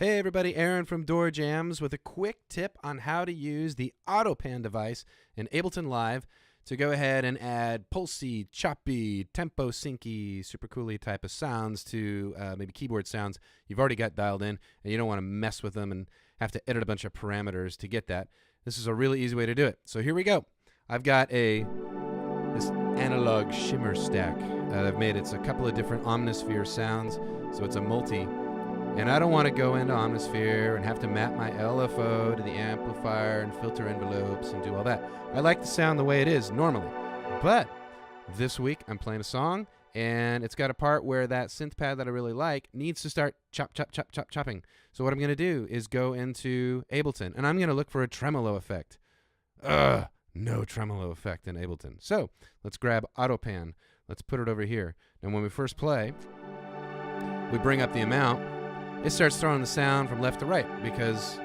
Hey everybody, Aaron from Door Jams with a quick tip on how to use the Auto-Pan device in Ableton Live to go ahead and add pulsy, choppy, tempo syncy, super cooly type of sounds to maybe keyboard sounds you've already got dialed in and you don't want to mess with them and have to edit a bunch of parameters to get that. This is a really easy way to do it. So here we go. I've got this analog shimmer stack that I've made. It's a couple of different Omnisphere sounds, so it's a multi. And I don't want to go into Omnisphere and have to map my LFO to the amplifier and filter envelopes and do all that. I like the sound the way it is normally. But this week I'm playing a song and it's got a part where that synth pad that I really like needs to start chopping. So what I'm going to do is go into Ableton and I'm going to look for a tremolo effect. No tremolo effect in Ableton. So let's grab Auto-Pan. Let's put it over here. And when we first play, we bring up the amount. It starts throwing the sound from left to right because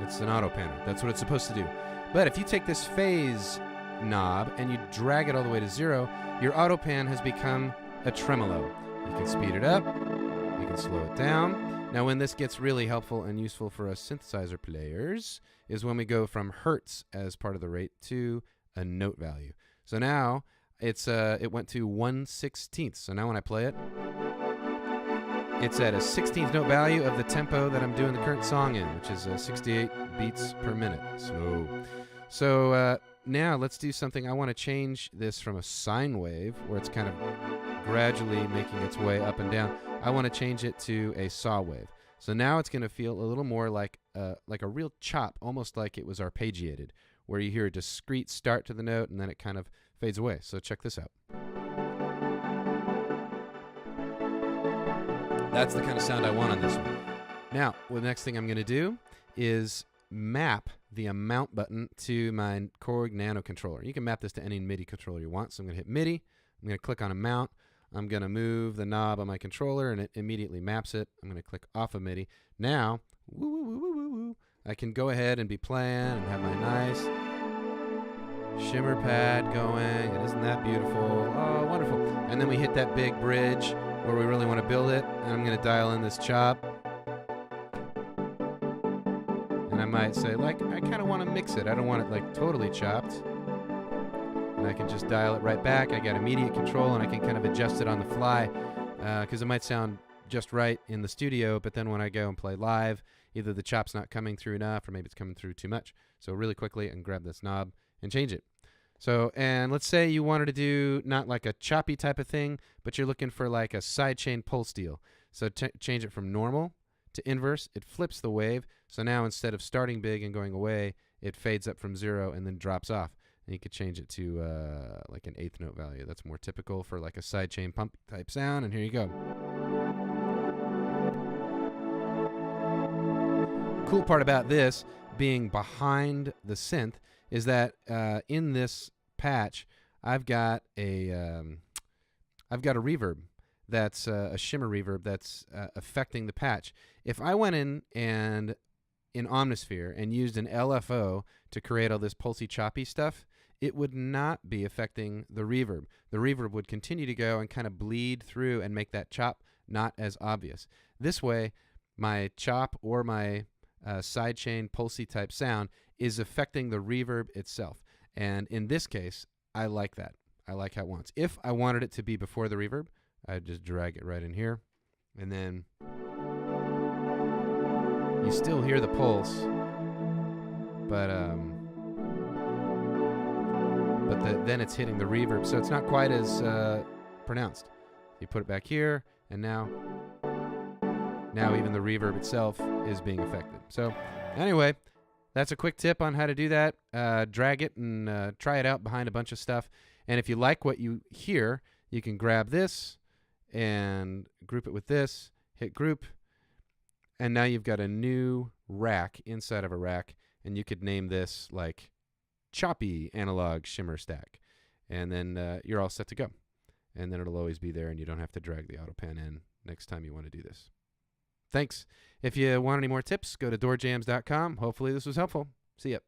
it's an auto-panner. That's what it's supposed to do. But if you take this phase knob and you drag it all the way to 0, your auto-pan has become a tremolo. You can speed it up. You can slow it down. Now, when this gets really helpful and useful for us synthesizer players is when we go from hertz as part of the rate to a note value. So now it went to 1/16. So now when I play it, it's at a 16th note value of the tempo that I'm doing the current song in, which is 68 beats per minute. So now let's do something. I want to change this from a sine wave, where it's kind of gradually making its way up and down. I want to change it to a saw wave. So now it's going to feel a little more like a real chop, almost like it was arpeggiated, where you hear a discrete start to the note and then it kind of fades away. So check this out. That's the kind of sound I want on this one. Now, the next thing I'm going to do is map the amount button to my Korg Nano controller. You can map this to any MIDI controller you want. So I'm going to hit MIDI. I'm going to click on amount. I'm going to move the knob on my controller, and it immediately maps it. I'm going to click off of MIDI. Now, I can go ahead and be playing and have my nice shimmer pad going. And isn't that beautiful? Oh, wonderful. And then we hit that big bridge where we really want to build it, and I'm going to dial in this chop. And I might say, like, I kind of want to mix it. I don't want it, like, totally chopped. And I can just dial it right back. I got immediate control, and I can kind of adjust it on the fly, because it might sound just right in the studio, but then when I go and play live, either the chop's not coming through enough, or maybe it's coming through too much. So really quickly, I can grab this knob and change it. So, and let's say you wanted to do not like a choppy type of thing, but you're looking for like a sidechain pulse deal. So change it from normal to inverse. It flips the wave. So now instead of starting big and going away, it fades up from 0 and then drops off. And you could change it to like an 8th note value. That's more typical for like a sidechain pump type sound. And here you go. Cool part about this being behind the synth is that in this patch, I've got a reverb that's a shimmer reverb that's affecting the patch. If I went in Omnisphere and used an LFO to create all this pulsy choppy stuff, it would not be affecting the reverb. The reverb would continue to go and kind of bleed through and make that chop not as obvious. This way, my chop or my sidechain pulsy type sound is affecting the reverb itself. And in this case, I like that. I like how it wants. If I wanted it to be before the reverb, I'd just drag it right in here. And then you still hear the pulse, but then it's hitting the reverb, so it's not quite as pronounced. You put it back here, and now even the reverb itself is being affected. So anyway, that's a quick tip on how to do that. Drag it and try it out behind a bunch of stuff. And if you like what you hear, you can grab this and group it with this, hit group, and now you've got a new rack inside of a rack, and you could name this like choppy analog shimmer stack. And then you're all set to go. And then it'll always be there, and you don't have to drag the Auto-Pan in next time you want to do this. Thanks. If you want any more tips, go to doorjams.com. Hopefully this was helpful. See ya.